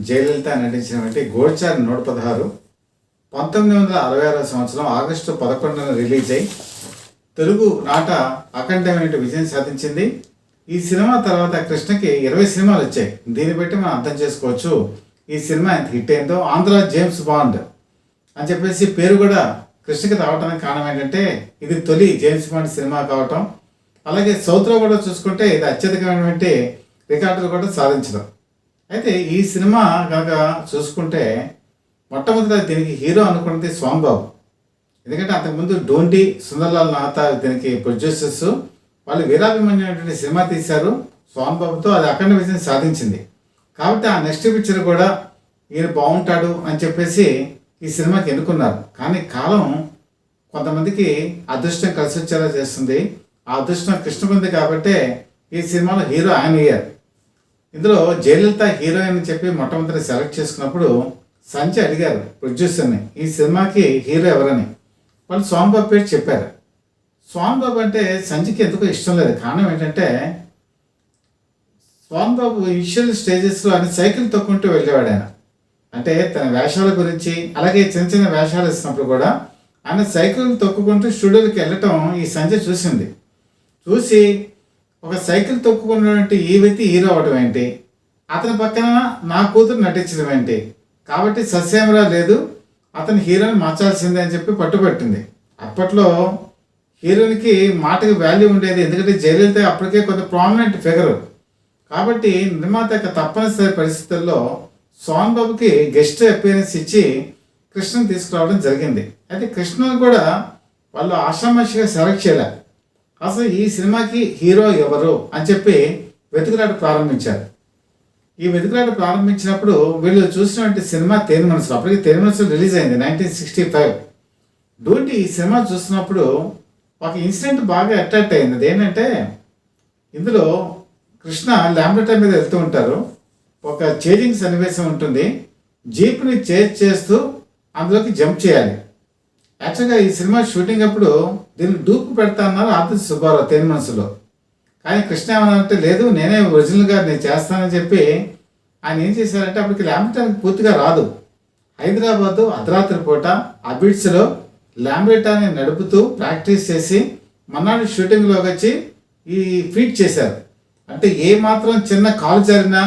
జయలలిత నటించినటువంటి గోడ్చారి 116 1966 సంవత్సరం August 11న release అయి తెలుగు నాట అఖండమైన విజయం సాధించింది. ఈ సినిమా తర్వాత కృష్ణకి 20 సినిమాలు వచ్చాయి. దీన్ని బట్టి మనం అర్థం చేసుకోవచ్చు ఈ సినిమా ఎంత హిట్ అయిందో. ఆంధ్ర జేమ్స్ బాండ్ అని చెప్పేసి పేరు కూడా కృష్ణకి రావడానికి కారణం ఏంటంటే ఇది తొలి జేమ్స్ బాండ్ సినిమా కావటం. అలాగే సౌత్లో కూడా చూసుకుంటే ఇది అత్యధికమైనటువంటి రికార్డులు కూడా సాధించడం. అయితే ఈ సినిమా కనుక చూసుకుంటే మొట్టమొదటి దీనికి హీరో అనుకున్నది స్వామి బాబు. ఎందుకంటే అంతకుముందు డోంటి, సుందర్లాల్ నాథా దీనికి ప్రొడ్యూసర్స్. వాళ్ళు వీరాభిమన్యుటువంటి సినిమా తీశారు స్వామి బాబుతో, అది అఖండ విజయం సాధించింది. కాబట్టి ఆ నెక్స్ట్ పిక్చర్ కూడా ఈయన బాగుంటాడు అని చెప్పేసి ఈ సినిమాకి ఎన్నుకున్నారు. కానీ కాలం కొంతమందికి అదృష్టం కలిసి వచ్చేలా చేస్తుంది. ఆ అదృష్టం కృష్ణకు ఉంది కాబట్టి ఈ సినిమాలో హీరో ఆయన అయ్యారు. ఇందులో జయలలిత హీరోయిన్ అని చెప్పి మొట్టమొదటి సెలెక్ట్ చేసుకున్నప్పుడు సంజయ్ అడిగారు ప్రొడ్యూసర్ని ఈ సినిమాకి హీరో ఎవరని. వాళ్ళు స్వామిబాబు పేరు చెప్పారు. స్వామిబాబు అంటే సంజయ్కి ఎందుకో ఇష్టం లేదు. కారణం ఏంటంటే స్వామిబాబు ఇనిషియల్ స్టేజెస్లో ఆయన సైకిల్ తొక్కుంటూ వెళ్ళేవాడు. ఆయన అంటే తన వేషాల గురించి, అలాగే చిన్న చిన్న వేషాలు ఇస్తున్నప్పుడు కూడా ఆయన సైకిల్ తొక్కుకుంటూ స్టూడియోకి వెళ్ళటం ఈ సంజయ్ చూసింది. చూసి ఒక సైకిల్ తొక్కుకున్నటువంటి ఈ వ్యక్తి హీరో అవడం ఏంటి, అతని పక్కన నా కూతురు నటించడం ఏంటి, కాబట్టి సస్యమరా లేదు అతని హీరోని మార్చాల్సిందే అని చెప్పి పట్టుబట్టింది. అప్పట్లో హీరోయిన్కి మాటకి వాల్యూ ఉండేది. ఎందుకంటే జయలలిత అప్పటికే కొంత ప్రామినెంట్ ఫిగర్. కాబట్టి నిర్మాత తప్పనిసరి పరిస్థితుల్లో సోహన్ బాబుకి గెస్ట్ అపియరెన్స్ ఇచ్చి కృష్ణని తీసుకురావడం జరిగింది. అయితే కృష్ణను కూడా వాళ్ళు ఆషామాషిగా సెలెక్ట్ చేయలే. అసలు ఈ సినిమాకి హీరో ఎవరు అని చెప్పి వెతుకులాట ప్రారంభించారు. ఈ వెతుకులాట ప్రారంభించినప్పుడు వీళ్ళు చూసినటువంటి సినిమా తేనె మనసులు. అప్పటికి తేనె మనసులు రిలీజ్ అయింది 1965. డూటి ఈ సినిమా చూసినప్పుడు ఒక ఇన్సిడెంట్ బాగా అట్రాక్ట్ అయింది. అదేంటంటే ఇందులో కృష్ణ ల్యాంబ్రెటా మీద వెళ్తూ ఉంటారు. ఒక చేజింగ్ సన్నివేశం ఉంటుంది. జీప్ని చేజ్ చేస్తూ అందులోకి జంప్ చేయాలి. యాక్చువల్గా ఈ సినిమా షూటింగ్ అప్పుడు దీనికి డూపు పెడతా అన్నారు ఆదిత్య సుబ్బారావు తేనె మనసులో. కానీ కృష్ణ ఏమన్నారంటే లేదు నేనే ఒరిజినల్గా నేను చేస్తానని చెప్పి ఆయన ఏం చేశారంటే అప్పటికి ల్యాంబ్రెటానికి పూర్తిగా రాదు. హైదరాబాదు అర్ధరాత్రి పూట అబిడ్స్లో ల్యాంబ్రెటాని నడుపుతూ ప్రాక్టీస్ చేసి మన్నాడు షూటింగ్లోకి వచ్చి ఈ ఫీట్ చేశారు. అంటే ఏ మాత్రం చిన్న కాలు జరిగినా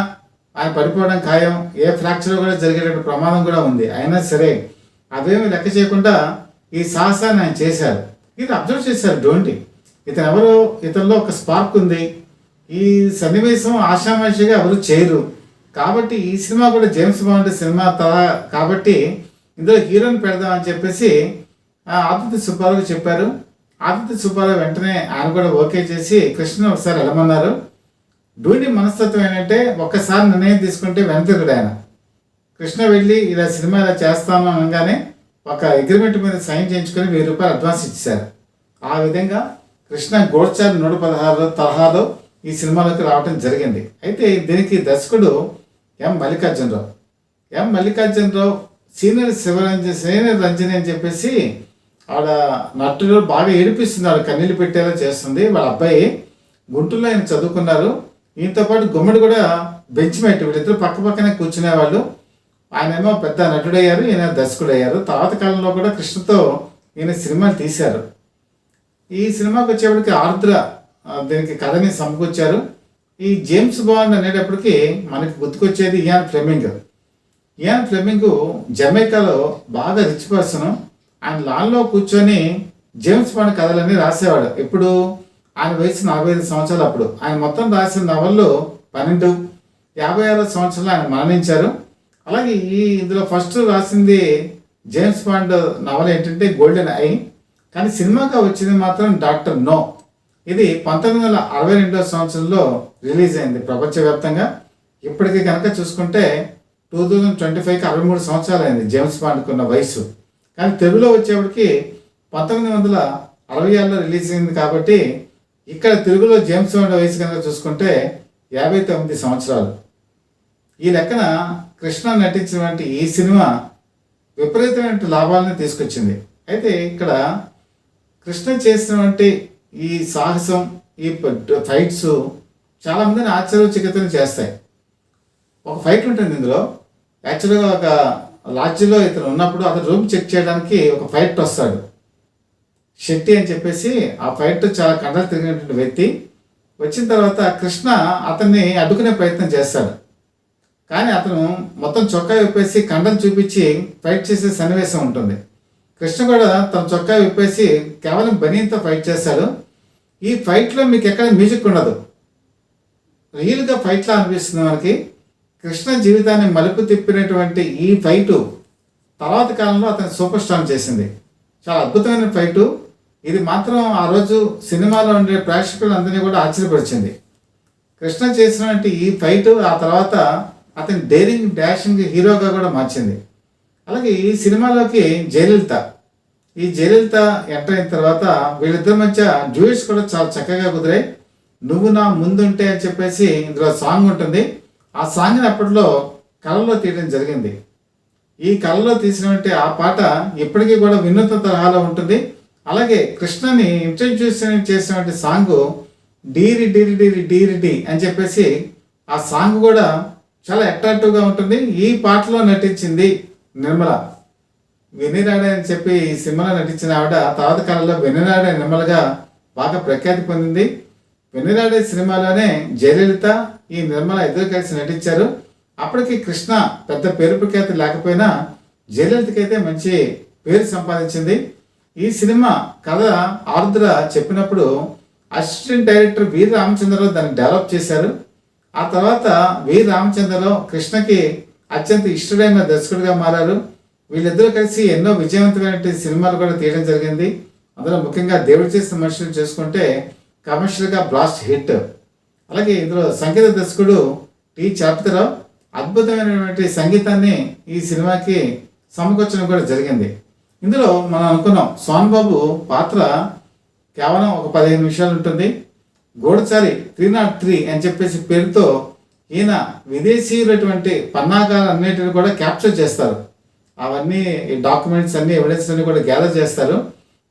ఆయన పడిపోవడం ఖాయం, ఏ ఫ్రాక్చర్ కూడా జరిగేటువంటి ప్రమాదం కూడా ఉంది. అయినా సరే అవేమి లెక్క చేయకుండా ఈ సాహసాన్ని ఆయన చేశారు. ఇది అబ్జర్వ్ చేశారు డోంటి. ఇతను ఎవరో, ఇతనిలో ఒక స్పార్క్ ఉంది, ఈ సన్నివేశం ఆషామాషిగా ఎవరు చేయరు. కాబట్టి ఈ సినిమా కూడా జేమ్స్ బాండ్ సినిమా కాబట్టి ఇందులో హీరోని పెడదామని చెప్పేసి ఆదిత్య సుబ్బారావు చెప్పారు. ఆదిత్య సుబ్బారావు వెంటనే ఆయన కూడా ఓకే చేసి కృష్ణ ఒకసారి వెళ్ళమన్నారు. డూడి మనస్తత్వం ఏంటంటే ఒక్కసారి నిర్ణయం తీసుకుంటే వెనతిరుగుడు ఆయన. కృష్ణ వెళ్ళి ఇలా సినిమా ఇలా చేస్తాను అనగానే ఒక అగ్రిమెంట్ మీద సైన్ చేయించుకొని ₹1000 అడ్వాన్స్ ఇచ్చారు. ఆ విధంగా కృష్ణ గోడ్చారి 116 తరహాలో ఈ సినిమాలోకి రావడం జరిగింది. అయితే దీనికి దర్శకుడు ఎం మల్లికార్జునరావు సీనియర్ రంజని అని చెప్పేసి ఆవిడ నటుడు బాగా ఏడిపిస్తున్నారు, కన్నీళ్ళు పెట్టేలా చేస్తుంది. వాళ్ళ అబ్బాయి గుంటూరులో ఆయన చదువుకున్నారు. ఈయనతో పాటు గుమ్మడి కూడా బెంచ్ మేట్, వీళ్ళిద్దరు పక్క పక్కనే కూర్చునేవాళ్ళు. ఆయనేమో పెద్ద నటుడయ్యారు, ఈయన దర్శకుడయ్యారు. తర్వాత కాలంలో కూడా కృష్ణతో ఈయన సినిమాలు తీశారు. ఈ సినిమాకి వచ్చేప్పటికి ఆర్ద్ర దీనికి కథని సమకూర్చారు. ఈ జేమ్స్ బాండ్ అనేటప్పటికి మనకి గుర్తుకొచ్చేది ఇయాన్ ఫ్లెమింగ్ జమైకాలో బాగా రిచ్ పర్సన్. ఆయన లాన్లో కూర్చొని జేమ్స్ బాండ్ కథలన్నీ రాసేవాడు. ఇప్పుడు ఆయన వయసు 45 సంవత్సరాలు. అప్పుడు ఆయన మొత్తం రాసిన నవళ్ళు 12. 56 సంవత్సరాలు ఆయన మరణించారు. అలాగే ఇందులో ఫస్ట్ రాసింది జేమ్స్ బాండ్ నవల ఏంటంటే గోల్డెన్ ఐ. కానీ సినిమాగా వచ్చింది మాత్రం డాక్టర్ నో. ఇది 1962 సంవత్సరంలో రిలీజ్ అయింది ప్రపంచవ్యాప్తంగా. ఇప్పటికీ కనుక చూసుకుంటే 2025కి 63 సంవత్సరాలు అయింది జేమ్స్ బాండ్కి ఉన్న వయసు. కానీ తెలుగులో వచ్చేప్పటికి 1966లో రిలీజ్ అయింది. కాబట్టి ఇక్కడ తెలుగులో జేమ్స్ బాండ్ వయసు కనుక చూసుకుంటే 59 సంవత్సరాలు. ఈ లెక్కన కృష్ణ నటించినటువంటి ఈ సినిమా విపరీతమైన లాభాలను తీసుకొచ్చింది. అయితే ఇక్కడ కృష్ణ చేసినటువంటి ఈ సాహసం, ఈ ఫైట్స్ చాలామందిని ఆశ్చర్యచకితులు చేస్తాయి. ఒక ఫైట్ ఉంటుంది ఇందులో. యాక్చువల్గా ఒక లాడ్జిలో ఇతను ఉన్నప్పుడు అతను రూమ్ చెక్ చేయడానికి ఒక ఫైట్ వస్తాడు, శెట్టి అని చెప్పేసి. ఆ ఫైట్ చాలా కండలు తిరిగినటువంటి వ్యక్తి. వచ్చిన తర్వాత కృష్ణ అతన్ని అడ్డుకునే ప్రయత్నం చేస్తాడు. కానీ అతను మొత్తం చొక్కా విప్పేసి కండలు చూపించి ఫైట్ చేసే సన్నివేశం ఉంటుంది. కృష్ణ కూడా తన చొక్కా విప్పేసి కేవలం బనీన్తో ఫైట్ చేస్తాడు. ఈ ఫైట్లో మీకు ఎక్కడ మ్యూజిక్ ఉండదు, రియల్గా ఫైట్లా అనిపిస్తుంది మనకి. కృష్ణ జీవితాన్ని మలుపు తిప్పినటువంటి ఈ ఫైటు తర్వాత కాలంలో అతను సూపర్ స్టార్ చేసింది. చాలా అద్భుతమైన ఫైటు. ఇది మాత్రం ఆ రోజు సినిమాలో ఉండే ప్రేక్షకులందరినీ కూడా ఆశ్చర్యపరిచింది. కృష్ణ చేసినటువంటి ఈ ఫైటు ఆ తర్వాత అతని డేరింగ్ డాషింగ్ హీరోగా కూడా మార్చింది. అలాగే ఈ సినిమాలోకి జయలలిత, ఈ జయలలిత ఎంటర్ అయిన తర్వాత వీళ్ళిద్దరి మధ్య డ్యూయట్స్ కూడా చాలా చక్కగా కుదిరాయి. నువ్వు నా ముందుంటే అని చెప్పేసి ఇందులో సాంగ్ ఉంటుంది. ఆ సాంగ్ని అప్పట్లో కళలో తీయడం జరిగింది. ఈ కళలో తీసినటువంటి ఆ పాట ఇప్పటికీ కూడా వినూత్న తరహాలో ఉంటుంది. అలాగే కృష్ణని ఇంట్రడ్యూస్ చేసినటువంటి సాంగ్ డీరి డీరి డీరి డీరి డి అని చెప్పేసి ఆ సాంగ్ కూడా చాలా అట్రాక్టివ్గా ఉంటుంది. ఈ పాటలో నటించింది నిర్మల. వెన్నిరాడే అని చెప్పి ఈ సినిమాలో నటించిన ఆవిడ తర్వాత కాలంలో వెన్నిరాడే నిర్మలగా బాగా ప్రఖ్యాతి పొందింది. వెన్నిరాడే సినిమాలోనే జయలలిత ఈ నిర్మల ఇద్దరు కలిసి నటించారు. అప్పటికి కృష్ణ పెద్ద పేరు ప్రఖ్యాతి లేకపోయినా జయలలితకైతే మంచి పేరు సంపాదించింది. ఈ సినిమా కథ ఆరుద్ర చెప్పినప్పుడు అసిస్టెంట్ డైరెక్టర్ వీర రామచంద్రరావు దాన్ని డెవలప్ చేశారు. ఆ తర్వాత వీర రామచంద్రరావు కృష్ణకి అత్యంత ఇష్టమైన దర్శకుడిగా మారారు. వీళ్ళిద్దరూ కలిసి ఎన్నో విజయవంతమైన సినిమాలు కూడా తీయడం జరిగింది. అందులో ముఖ్యంగా దేవుడు చేసిన మనుషులు చేసుకుంటే కమర్షియల్గా బ్లాస్ట్ హిట్. అలాగే ఇందులో సంగీత దర్శకుడు టి చాపితరావు అద్భుతమైనటువంటి సంగీతాన్ని ఈ సినిమాకి సమకూర్చడం కూడా జరిగింది. ఇందులో మనం అనుకున్నాం సోన్ బాబు పాత్ర కేవలం ఒక 15 నిమిషాలు ఉంటుంది. గూఢచారి 303 అని చెప్పేసి పేరుతో ఈయన విదేశీయులటువంటి పన్నాగాలు అన్నిటిని కూడా క్యాప్చర్ చేస్తారు. అవన్నీ డాక్యుమెంట్స్ అన్ని ఎవిడెన్స్ అన్ని కూడా గ్యాదర్ చేస్తారు.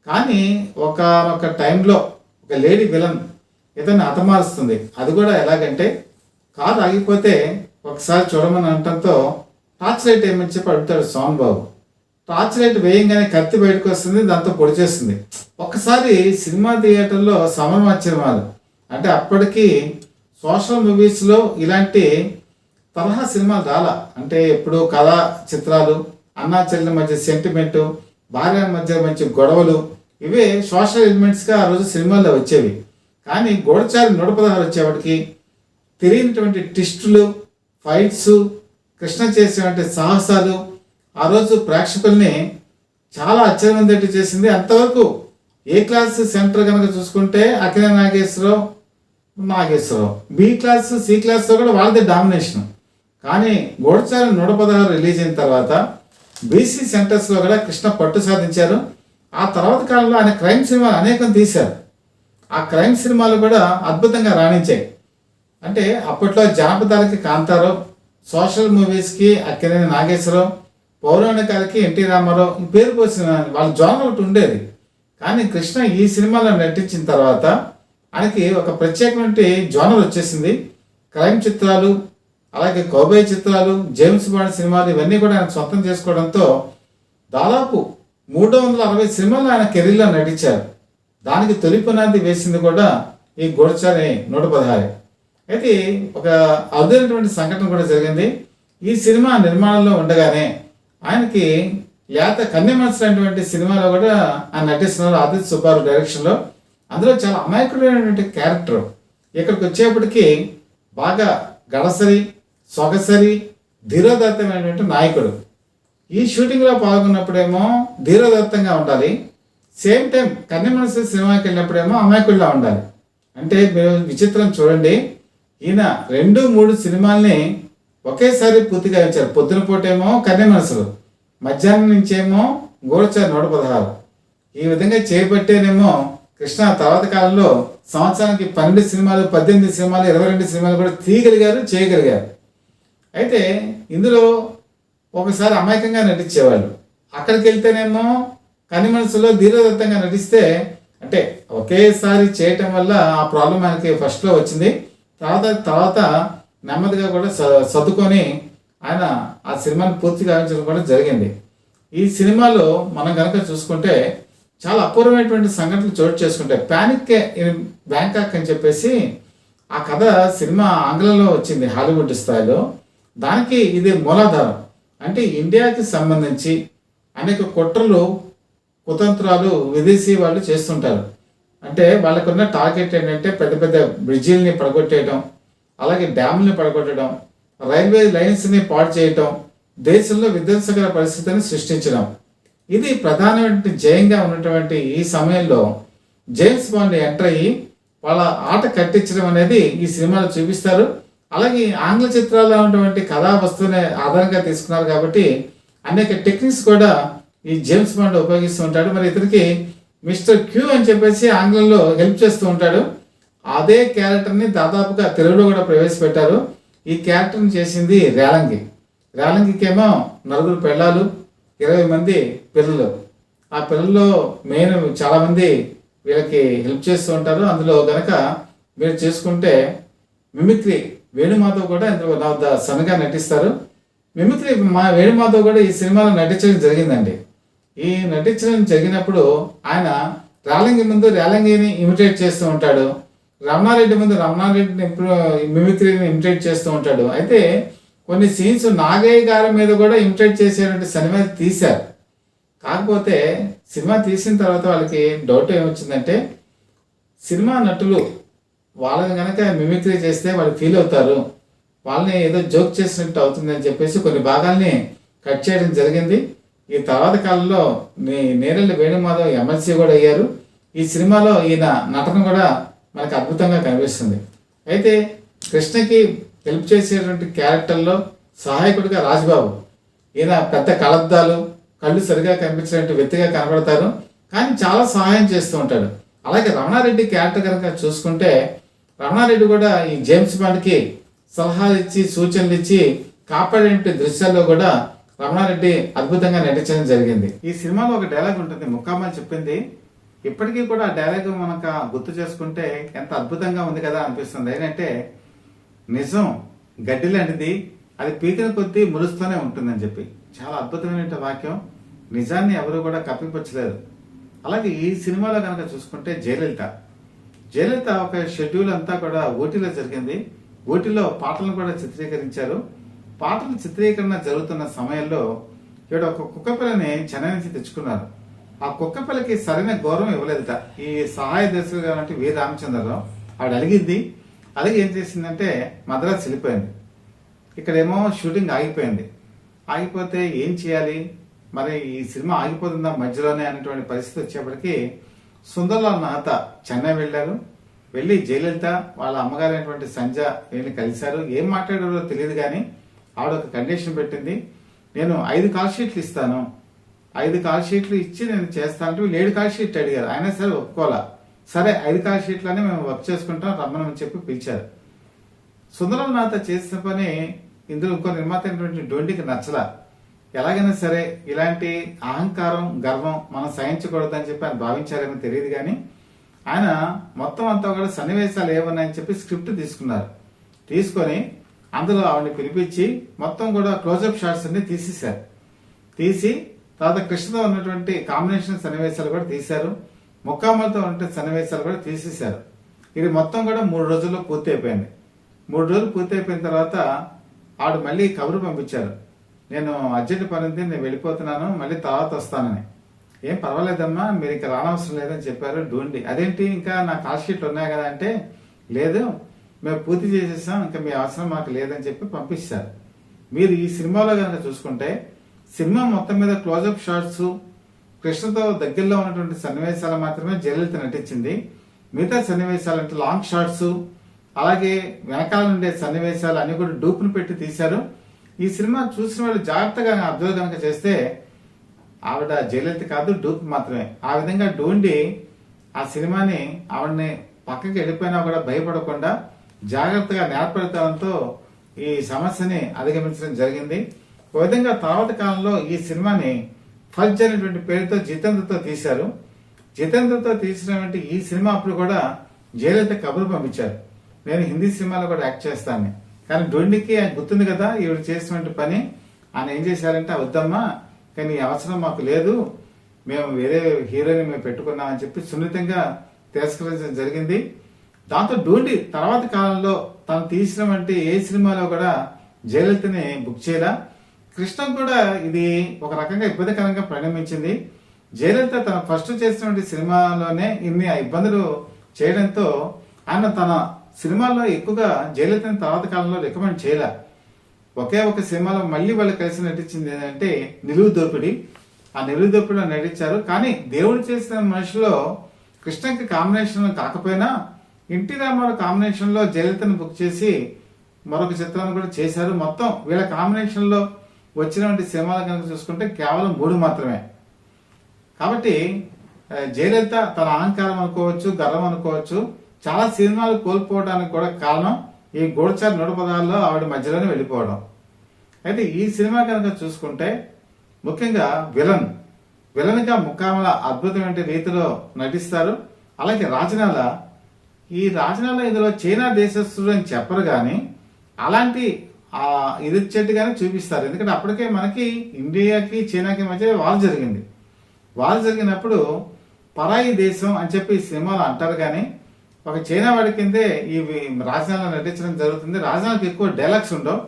కానీ ఒక టైంలో ఒక లేడీ విలన్ ఇతన్ని హతమారుస్తుంది. అది కూడా ఎలాగంటే కారు ఆగిపోతే ఒకసారి చూడమని అనటంతో టార్చ్ లైట్ ఏమని చెప్పి అడుగుతాడు సోన్ బాబు. టార్చ్ లైట్ వేయంగానే కత్తి బయటకు వస్తుంది, దాంతో పొడి చేస్తుంది. ఒక్కసారి సినిమా థియేటర్లో సమరమాధ్యమాలు అంటే అప్పటికి సోషల్ మూవీస్లో ఇలాంటి తరహా సినిమాలు రాలా. అంటే ఎప్పుడు కథా చిత్రాలు, అన్నా చెల్లెల మధ్య సెంటిమెంటు, భార్య మధ్య మంచి గొడవలు, ఇవే సోషల్ ఎలిమెంట్స్గా ఆ రోజు సినిమాల్లో వచ్చేవి. కానీ గూఢచారి 116 వచ్చేవాడికి తెలియనటువంటి ట్విస్టులు, ఫైట్స్, కృష్ణ చేసేటువంటి సాహసాలు ఆ రోజు ప్రేక్షకుల్ని చాలా ఆశ్చర్యవంతం చేసింది. అంతవరకు ఏ క్లాస్ సెంటర్ కనుక చూసుకుంటే అఖిల నాగేశ్వరరావు, బి క్లాస్, సి క్లాస్లో కూడా వాళ్ళదే డామినేషన్. కానీ గూఢచారి 116 రిలీజ్ అయిన తర్వాత బీసీ సెంటర్స్లో కూడా కృష్ణ పట్టు సాధించారు. ఆ తర్వాత కాలంలో ఆయన క్రైమ్ సినిమాలు అనేకం తీశారు. ఆ క్రైమ్ సినిమాలు కూడా అద్భుతంగా రాణించాయి. అంటే అప్పట్లో జానపదాలకి కాంతారావు, సోషల్ మూవీస్కి అక్కినేని నాగేశ్వరరావు, పౌరాణికాలకి ఎన్టీ రామారావు ఈ పేరు పోసిన వాళ్ళ జోనర్ ఒకటి ఉండేది. కానీ కృష్ణ ఈ సినిమాలో నటించిన తర్వాత ఆయనకి ఒక ప్రత్యేకమైన జోనర్ వచ్చేసింది. క్రైమ్ చిత్రాలు, అలాగే కౌబాయ్ చిత్రాలు, జేమ్స్ బాండ్ సినిమాలు ఇవన్నీ కూడా ఆయన సొంతం చేసుకోవడంతో దాదాపు 360 సినిమాలు ఆయన కెరీర్లో నటించారు. దానికి తొలి పునాది వేసింది కూడా ఈ గూఢచారి 116. అయితే ఒక అరుదైనటువంటి సంఘటన కూడా జరిగింది. ఈ సినిమా నిర్మాణంలో ఉండగానే ఆయనకి లేత కన్నె మనసు అనేటువంటి సినిమాలో కూడా ఆయన నటిస్తున్నారు ఆదిత్య సుబ్బారావు డైరెక్షన్లో. అందులో చాలా అమాయకుడైనటువంటి క్యారెక్టర్. ఇక్కడికి వచ్చేప్పటికీ బాగా గడసరి, సొగసరి, ధీరోదత్తమైనటువంటి నాయకుడు. ఈ షూటింగ్లో పాల్గొన్నప్పుడేమో ధీరోదత్తంగా ఉండాలి, సేమ్ టైం కన్నె మనసు సినిమాకి వెళ్ళినప్పుడేమో అమాయకుడిలా ఉండాలి. అంటే మీరు విచిత్రం చూడండి, ఈయన 2-3 సినిమాల్ని ఒకేసారి పూర్తిగా ఇచ్చారు. పొద్దున పూటేమో కన్నె మనసులు, మధ్యాహ్నం నుంచేమో గూఢచారి 116. ఈ విధంగా చేపట్టేనేమో కృష్ణ తర్వాత కాలంలో సంవత్సరానికి 12 సినిమాలు, 18 సినిమాలు, 22 సినిమాలు కూడా చేయగలిగారు. అయితే ఇందులో ఒకసారి అమాయకంగా నటించేవాళ్ళు, అక్కడికి వెళ్తేనేమో కన్ని మనసులో ధీరోదత్తంగా నటిస్తే, అంటే ఒకేసారి చేయటం వల్ల ఆ ప్రాబ్లం ఆయనకి ఫస్ట్లో వచ్చింది. తర్వాత నెమ్మదిగా కూడా సర్దుకొని ఆయన ఆ సినిమాని పూర్తిగా గావించడం కూడా జరిగింది. ఈ సినిమాలో మనం కనుక చూసుకుంటే చాలా అపూర్వమైనటువంటి సంఘటనలు చోటు చేసుకుంటాయి. ప్యానిక్ ఇన్ బ్యాంకాక్ అని చెప్పేసి ఆ కథ సినిమా ఆంగ్లంలో వచ్చింది హాలీవుడ్ స్థాయిలో. దానికి ఇది మూలాధారం. అంటే ఇండియాకి సంబంధించి అనేక కుట్రలు కుతంత్రాలు విదేశీ వాళ్ళు చేస్తుంటారు. అంటే వాళ్ళకున్న టార్గెట్ ఏంటంటే పెద్ద పెద్ద బ్రిడ్జిల్ని పడగొట్టేయడం, అలాగే డ్యాముల్ని పడగొట్టడం, రైల్వే లైన్స్ని పాడు చేయటం, దేశంలో విధ్వంసకర పరిస్థితిని సృష్టించడం. ఇది ప్రధానమైన జయంగా ఉన్నటువంటి ఈ సమయంలో జేమ్స్ బాండ్ ఎంటర్ అయ్యి వాళ్ళ ఆట కట్టించడం అనేది ఈ సినిమాలో చూపిస్తారు. అలాగే ఆంగ్ల చిత్రాల్లో ఉన్నటువంటి కథా వస్తువుని ఆధారంగా తీసుకున్నారు కాబట్టి అనేక టెక్నిక్స్ కూడా ఈ జేమ్స్ బాండ్ ఉపయోగిస్తూ ఉంటాడు. మరి ఇతనికి మిస్టర్ క్యూ అని చెప్పేసి ఆంగ్లంలో హెల్ప్ చేస్తూ ఉంటాడు. అదే క్యారెక్టర్ని దాదాపుగా తెలుగులో కూడా ప్రవేశపెట్టారు. ఈ క్యారెక్టర్ని చేసింది రేలంగి. రేలంగికేమో 4 పెళ్ళాలు, 20 మంది పిల్లలు. ఆ పిల్లల్లో మెయిన్ చాలామంది వీళ్ళకి హెల్ప్ చేస్తూ ఉంటారు. అందులో గనక మీరు చేసుకుంటే మిమిక్రీ వేణుమాధవ్ కూడా ఇందులో సన్నగా నటిస్తారు. మిమిక్రీ వేణుమాధవ్ కూడా ఈ సినిమాలో నటించడం జరిగిందండి. ఈ నటించడం జరిగినప్పుడు ఆయన రేలంగి ముందు రేలంగిని ఇమిటేట్ చేస్తూ ఉంటాడు, రమణారెడ్డి ముందు రమణారెడ్డిని మిమిక్రీని ఇమిటేట్ చేస్తూ ఉంటాడు. అయితే కొన్ని సీన్స్ నాగయ్య గారి మీద కూడా ఇమిటేట్ చేసేటువంటి సినిమా తీశారు. కాకపోతే సినిమా తీసిన తర్వాత వాళ్ళకి డౌట్ ఏమొచ్చిందంటే సినిమా నటులు వాళ్ళని కనుక మిమిక్రీ చేస్తే వాళ్ళు ఫీల్ అవుతారు, వాళ్ళని ఏదో జోక్ చేసినట్టు అవుతుందని చెప్పేసి కొన్ని భాగాల్ని కట్ చేయడం జరిగింది. ఈ తర్వాత కాలంలో నేరెళ్ళ వేణుమాధవ్ ఎమ్మెల్సీ కూడా అయ్యారు. ఈ సినిమాలో ఈయన నటన కూడా మనకు అద్భుతంగా కనిపిస్తుంది. అయితే కృష్ణకి హెల్ప్ చేసేటువంటి క్యారెక్టర్లో సహాయకుడిగా రాజ్బాబు, ఈయన పెద్ద కళద్దాలు, కళ్ళు సరిగా కనిపించినటువంటి వ్యక్తిగా కనబడతారు, కానీ చాలా సహాయం చేస్తూ ఉంటాడు. అలాగే రమణారెడ్డి క్యారెక్టర్ కనుక చూసుకుంటే రమణారెడ్డి కూడా ఈ జేమ్స్ బాండ్కి సలహాలు ఇచ్చి సూచనలు ఇచ్చి కాపాడే దృశ్యాల్లో కూడా రమణారెడ్డి అద్భుతంగా నటించడం జరిగింది. ఈ సినిమాలో ఒక డైలాగ్ ఉంటుంది, ముక్కామ్మ చెప్పింది. ఇప్పటికీ కూడా ఆ డైలాగ్ మనకు గుర్తు చేసుకుంటే ఎంత అద్భుతంగా ఉంది కదా అనిపిస్తుంది. ఏంటంటే నిజం గడ్డి లాంటిది, అది పీకిన కొద్దీ ములుస్తూనే ఉంటుందని చెప్పి. చాలా అద్భుతమైన వాక్యం. నిజాన్ని ఎవరు కూడా కప్పిపుచ్చలేదు. అలాగే ఈ సినిమాలో కనుక చూసుకుంటే జయలలిత ఒక షెడ్యూల్ అంతా కూడా ఊటీలో జరిగింది. ఊటీలో పాటలను కూడా చిత్రీకరించారు. పాటల చిత్రీకరణ జరుగుతున్న సమయంలో ఇక్కడ ఒక కుక్కపిల్లని చెన్నై నుంచి తెచ్చుకున్నారు. ఆ కుక్కపిల్లకి సరైన గౌరవం ఇవ్వలేదుట ఈ సహాయ దర్శకులు అంటే వి రామచంద్రరావు. ఆవిడ అలిగింది. అలాగే ఏం చేసిందంటే మద్రాసు వెళ్ళిపోయింది. ఇక్కడేమో షూటింగ్ ఆగిపోయింది. ఆగిపోతే ఏం చేయాలి, మరి ఈ సినిమా ఆగిపోతుందా మధ్యలోనే అనేటువంటి పరిస్థితి వచ్చేప్పటికి సుందర్లాల్ మెహతా చెన్నై వెళ్ళారు. వెళ్ళి జయలలిత వాళ్ళ అమ్మగారైనటువంటి సంజ వీళ్ళని కలిశారు. ఏం మాట్లాడారో తెలియదు, కానీ ఆవిడ ఒక కండిషన్ పెట్టింది, నేను 5 కాల్ షీట్లు ఇస్తాను, 5 కాల్ షీట్లు ఇచ్చి నేను చేస్తానంటే వీళ్ళు 7 కాల్ షీట్లు అడిగారు. అయినా సరే ఒప్పుకోవాలా. సరే 5 కాల్ షీట్లని మేము వర్క్ చేసుకుంటాం రమ్మని చెప్పి పిలిచారు. సుందరలాల్ మెహతా చేసిన పని ఇందులో ఇంకో నిర్మాత అయినటువంటి డోండికి నచ్చలా. ఎలాగైనా సరే ఇలాంటి అహంకారం గర్వం మనం సహించకూడదని చెప్పి ఆయన భావించారేమో తెలియదు, కానీ ఆయన మొత్తం అంతా కూడా సన్నివేశాలు ఏమన్నాయని చెప్పి స్క్రిప్ట్ తీసుకున్నారు. తీసుకొని అందులో ఆవిడని పిలిపించి మొత్తం కూడా క్లోజప్ షాట్స్ అన్ని తీసేశారు. తీసి తర్వాత కృష్ణతో ఉన్నటువంటి కాంబినేషన్ సన్నివేశాలు కూడా తీశారు. ముక్కామలతో ఉన్న సన్నివేశాలు కూడా తీసేశారు. ఇది మొత్తం కూడా 3 రోజుల్లో పూర్తి అయిపోయింది. 3 రోజులు పూర్తి అయిపోయిన తర్వాత ఆవిడ మళ్ళీ కబురు పంపించారు, నేను అర్జెంట్ పని ఉంది, నేను వెళ్ళిపోతున్నాను, మళ్ళీ తర్వాత వస్తానని. ఏం పర్వాలేదమ్మా, మీరు ఇంకా రానవసరం లేదని చెప్పారు డోండి. అదేంటి ఇంకా నా కాల్ షీట్లు ఉన్నాయి కదా అంటే, లేదు మేము పూర్తి చేసేసాం, ఇంకా మీ అవసరం మాకు లేదని చెప్పి పంపిస్తారు. మీరు ఈ సినిమాలో కనుక చూసుకుంటే సినిమా మొత్తం మీద క్లోజప్ షాట్స్, కృష్ణతో దగ్గరలో ఉన్నటువంటి సన్నివేశాలు మాత్రమే జయలలిత నటించింది. మిగతా సన్నివేశాలు అంటే లాంగ్ షాట్స్, అలాగే వెనకాల ఉండే సన్నివేశాలు అన్ని కూడా డూపును పెట్టి తీశారు. ఈ సినిమా చూసిన వాళ్ళు జాగ్రత్తగా అబ్జర్వ్ కనుక చేస్తే ఆవిడ జయలలిత కాదు, డూప్ మాత్రమే. ఆ విధంగా డోండి ఆ సినిమాని ఆవిడని పక్కకి వెళ్ళిపోయినా కూడా భయపడకుండా జాగ్రత్తగా నేర్పడటంతో ఈ సమస్యని అధిగమించడం జరిగింది. ఒక విధంగా తర్వాత కాలంలో ఈ సినిమాని ఫజ్ అనేటువంటి పేరుతో జితేంద్రతో తీశారు. జితేంద్రతో తీసినటువంటి ఈ సినిమా అప్పుడు కూడా జయలలిత కబురు పంపించారు, నేను హిందీ సినిమాలో కూడా యాక్ట్ చేస్తాను. కానీ డొండికి ఆయన గుర్తుంది కదా ఈవిడ చేసినటువంటి పని. ఆయన ఏం చేశారంటే వద్దమ్మా, కానీ ఈ అవసరం మాకు లేదు, మేము వేరే హీరోని మేము పెట్టుకున్నామని చెప్పి సున్నితంగా తిరస్కరించడం జరిగింది. దాంతో డోండి తర్వాత కాలంలో తను తీసినటువంటి ఏ సినిమాలో కూడా జయలలితని బుక్ చేయలా. కృష్ణ కూడా ఇది ఒక రకంగా ఇబ్బందికరంగా పరిణమించింది. జయలలిత తన ఫస్ట్ చేసినటువంటి సినిమాలోనే ఇన్ని ఇబ్బందులు చేయడంతో ఆయన తన సినిమాల్లో ఎక్కువగా జయలలితని తర్వాత కాలంలో రికమెండ్ చేయలే. ఒకే ఒక సినిమాలో మళ్ళీ వాళ్ళు కలిసి నటించింది ఏంటంటే నిలువు దోపిడి. ఆ నిలువు దోపిడిలో నటించారు. కానీ దేవుడు చేసిన మనిషిలో కృష్ణకి కాంబినేషన్ కాకపోయినా ఎన్టీ రామారావు కాంబినేషన్ లో జయలలితను బుక్ చేసి మరొక చిత్రాన్ని కూడా చేశారు. మొత్తం వీళ్ళ కాంబినేషన్ లో వచ్చినటువంటి సినిమాలు కనుక చూసుకుంటే కేవలం 3 మాత్రమే. కాబట్టి జయలలిత తన అహంకారం అనుకోవచ్చు, గర్వం అనుకోవచ్చు, చాలా సినిమాలు కోల్పోవడానికి కూడా కారణం ఈ గూఢచారి 116లో ఆవిడ మధ్యలోనే వెళ్ళిపోవడం. అయితే ఈ సినిమా కనుక చూసుకుంటే ముఖ్యంగా విలన్ గా ముక్కామల అద్భుతమైన రీతిలో నటిస్తారు. అలాగే రాజనాల ఇందులో చైనా దేశస్థుడు అని చెప్పరు కానీ అలాంటి ఇది వచ్చేట్టుగానే చూపిస్తారు. ఎందుకంటే అప్పటికే మనకి ఇండియాకి చైనాకి మధ్య వార్ జరిగినప్పుడు పరాయి దేశం అని చెప్పి ఈ సినిమాలో అంటారు. కానీ ఒక చైనా వాడి కిందే ఈ రాజనాల నటించడం జరుగుతుంది. రాజనాలకు ఎక్కువ డైలాగ్స్ ఉండవు,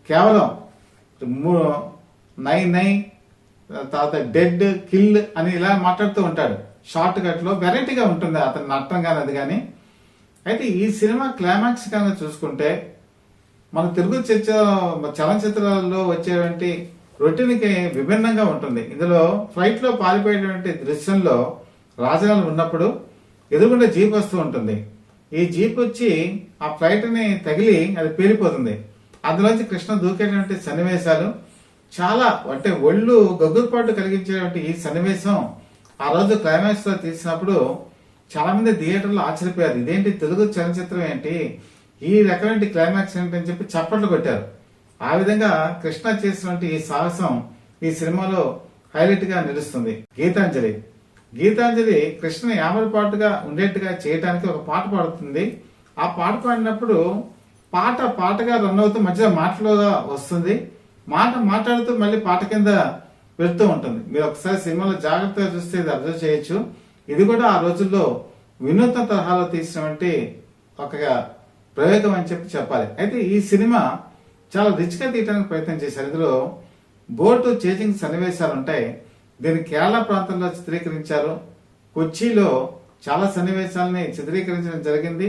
కేవలం 9 తర్వాత డెడ్ కిల్ అని ఇలా మాట్లాడుతూ ఉంటాడు. షార్ట్ కట్ లో వెరైటీగా ఉంటుంది అతను నటన కానీ అది కానీ. అయితే ఈ సినిమా క్లైమాక్స్ కనుక చూసుకుంటే మన తెలుగు చలనచిత్రాల్లో వచ్చేటువంటి రొటీన్కి విభిన్నంగా ఉంటుంది. ఇందులో ఫ్లైట్ లో పారిపోయేటువంటి దృశ్యంలో రాజనాలు ఉన్నప్పుడు ఎదురుగుండా జీప్ వస్తూ ఉంటుంది. ఈ జీప్ వచ్చి ఆ ఫ్లైట్ ని తగిలి అది పేలిపోతుంది. అందులోంచి కృష్ణ దూకేటువంటి సన్నివేశాలు చాలా అంటే ఒళ్ళు గగురుపాటు కలిగించేటువంటి ఈ సన్నివేశం ఆ రోజు క్లైమాక్స్ లో తీసినప్పుడు చాలా మంది థియేటర్లో ఆశ్చర్యపోయారు. ఇదేంటి తెలుగు చలనచిత్రం ఏంటి, ఈ రకమైన క్లైమాక్స్ ఏంటి అని చెప్పి చప్పట్లు కొట్టారు. ఆ విధంగా కృష్ణ చేసినటువంటి ఈ సాహసం ఈ సినిమాలో హైలైట్ గా నిలుస్తుంది. గీతాంజలి కృష్ణ యామరపాటుగా ఉండేట్టుగా చేయడానికి ఒక పాట పాడుతుంది. ఆ పాట పాడినప్పుడు పాటగా రన్ అవుతూ మధ్యలో మాటలుగా వస్తుంది. మాట్లాడుతూ మళ్ళీ పాట కింద వెళ్తూ ఉంటుంది. మీరు ఒకసారి సినిమాలో జాగ్రత్తగా చూస్తే ఇది అబ్జర్వ్ చేయొచ్చు. ఇది కూడా ఆ రోజుల్లో వినూత్న తరహాలో తీసినటువంటి ఒక ప్రయోగం అని చెప్పాలి. అయితే ఈ సినిమా చాలా రిచ్ గా తీయడానికి ప్రయత్నం చేశారు. ఇందులో బోటు చేజింగ్ సన్నివేశాలు ఉంటాయి. దీన్ని కేరళ ప్రాంతంలో చిత్రీకరించారు. కొచ్చిలో చాలా సన్నివేశాలని చిత్రీకరించడం జరిగింది.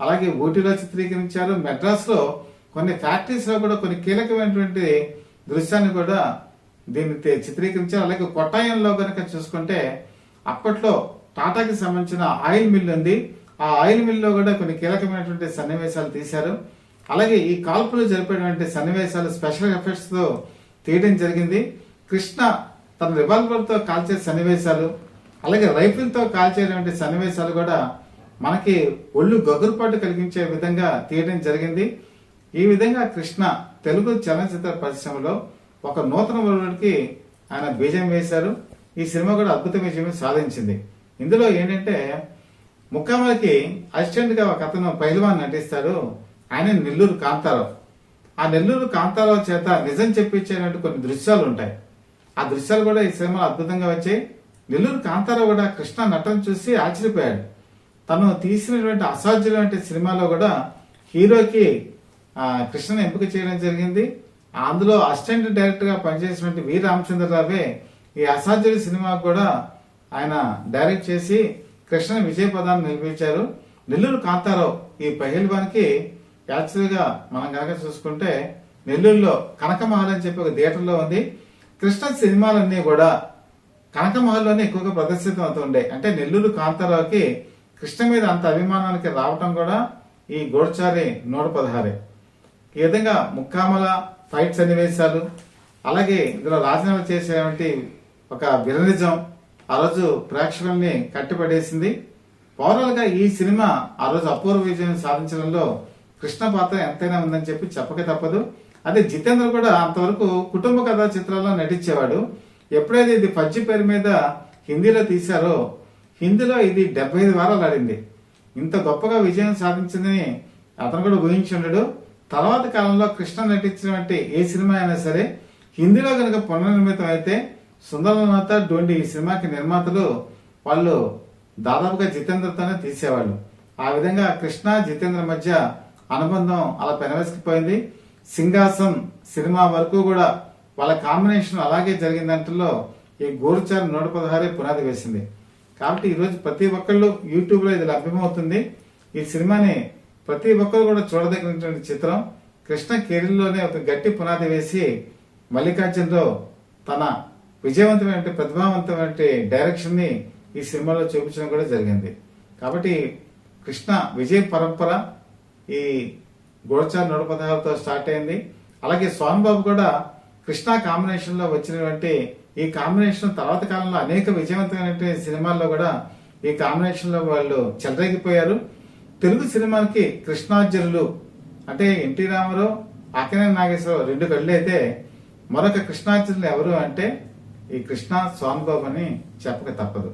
అలాగే ఊటీలో చిత్రీకరించారు. మెడ్రాస్ లో కొన్ని ఫ్యాక్టరీస్ లో కూడా కొన్ని కీలకమైనటువంటి దృశ్యాన్ని కూడా దీన్ని చిత్రీకరించారు. అలాగే కొట్టాయంలో కనుక చూసుకుంటే అప్పట్లో టాటాకి సంబంధించిన ఆయిల్ మిల్ ఉంది. ఆ ఆయిల్ మిల్ లో కూడా కొన్ని కీలకమైనటువంటి సన్నివేశాలు తీశారు. అలాగే ఈ కాల్పులు జరిపేటువంటి సన్నివేశాలు స్పెషల్ ఎఫెక్ట్స్ తో తీయడం జరిగింది. కృష్ణ తన రివాల్వర్ తో కాల్చే సన్నివేశాలు, అలాగే రైఫిల్ తో కాల్చేటువంటి సన్నివేశాలు కూడా మనకి ఒళ్ళు గగురుపాటు కలిగించే విధంగా తీయడం జరిగింది. ఈ విధంగా కృష్ణ తెలుగు చలనచిత్ర పరిశ్రమలో ఒక నూతన వరుడికి ఆయన బీజం వేశారు. ఈ సినిమా కూడా అద్భుత విజయం సాధించింది. ఇందులో ఏంటంటే ముక్కామలకి అసిస్టెంట్ గా ఒక అతను పైల్వాన్ నటిస్తాడు. ఆయన నెల్లూరు కాంతారావు. ఆ నెల్లూరు కాంతారావు చేత నిజం చెప్పించేటువంటి కొన్ని దృశ్యాలు ఉంటాయి. ఆ దృశ్యాలు కూడా ఈ సినిమా అద్భుతంగా వచ్చాయి. నెల్లూరు కాంతారావు కూడా కృష్ణ నటన చూసి ఆశ్చర్యపోయాడు. తను తీసినటువంటి అసాధ్యమైన సినిమాలో కూడా హీరోకి కృష్ణను ఎంపిక చేయడం జరిగింది. అందులో అసిస్టెంట్ డైరెక్టర్ గా పనిచేసినటువంటి వి రామచంద్రరావే ఈ అసాధ్యుడి సినిమా కూడా ఆయన డైరెక్ట్ చేసి కృష్ణ విజయ పదాన్ని నిలిపించారు. నెల్లూరు కాంతారావు ఈ పహిల్వాన్కి యాక్చువల్ గా మనం కనుక చూసుకుంటే నెల్లూరులో కనకమహల్ అని చెప్పి ఒక థియేటర్లో ఉంది. కృష్ణ సినిమాలన్నీ కూడా కనకమహల్లోనే ఎక్కువగా ప్రదర్శితం అవుతుండే. అంటే నెల్లూరు కాంతారావుకి కృష్ణ మీద అంత అభిమానానికి రావటం కూడా ఈ గూఢచారి 116. ఈ విధంగా ముక్కామల ఫైట్ సన్నివేశాలు, అలాగే ఇందులో రాజీనామా చేసేటువంటి ఒక విలనిజం ఆ రోజు ప్రేక్షకుల్ని కట్టిపడేసింది. ఓవరాల్ గా ఈ సినిమా ఆ రోజు అపూర్వ విజయం సాధించడంలో కృష్ణ పాత్ర ఎంతైనా ఉందని చెప్పి చెప్పక తప్పదు. అదే జితేంద్ర కూడా అంతవరకు కుటుంబ కథా చిత్రాల్లో నటించేవాడు. ఎప్పుడైతే ఇది పచ్చి పేరు మీద హిందీలో తీశారో హిందీలో ఇది 75 వారాలు ఆడింది. ఇంత గొప్పగా విజయం సాధించిందని అతను కూడా ఊహించుండడు. తర్వాత కాలంలో కృష్ణ నటించినటువంటి ఏ సినిమా అయినా సరే హిందీలో కనుక పునర్నిర్మితం అయితే సుందరనాథ డోండి ఈ సినిమాకి నిర్మాతలు వాళ్ళు దాదాపుగా జితేంద్రతోనే తీసేవాళ్ళు. ఆ విధంగా కృష్ణ జితేంద్ర మధ్య అనుబంధం అలా పెనవేసుకుపోయింది. సింహాసన్ సినిమా వరకు కూడా వాళ్ళ కాంబినేషన్ అలాగే జరిగిందంటలో ఈ గోరుచారు 116 పునాది వేసింది. కాబట్టి ఈరోజు ప్రతి ఒక్కళ్ళు యూట్యూబ్లో ఇది లభ్యమవుతుంది. ఈ సినిమాని ప్రతి ఒక్కరు కూడా చూడదగినటువంటి చిత్రం. కృష్ణ కెరీర్లోనే ఒక గట్టి పునాది వేసి మల్లికార్జునరావు తన విజయవంతమైన ప్రతిభావంతమైన డైరెక్షన్ ని ఈ సినిమాలో చూపించడం కూడా జరిగింది. కాబట్టి కృష్ణ విజయ పరంపర ఈ గోడచారు 116తో స్టార్ట్ అయింది. అలాగే సోన్ బాబు కూడా కృష్ణ కాంబినేషన్ లో వచ్చినటువంటి ఈ కాంబినేషన్ తర్వాత కాలంలో అనేక విజయవంతమైన సినిమాల్లో కూడా ఈ కాంబినేషన్ లో వాళ్ళు చెలరేగిపోయారు. తెలుగు సినిమాకి కృష్ణార్జునులు అంటే ఎన్టీ రామారావు, అక్కినేని నాగేశ్వరరావు 2 కళ్ళు అయితే మరొక కృష్ణార్జునులు ఎవరు అంటే ఈ కృష్ణ సోన్ బాబు అని చెప్పక తప్పదు.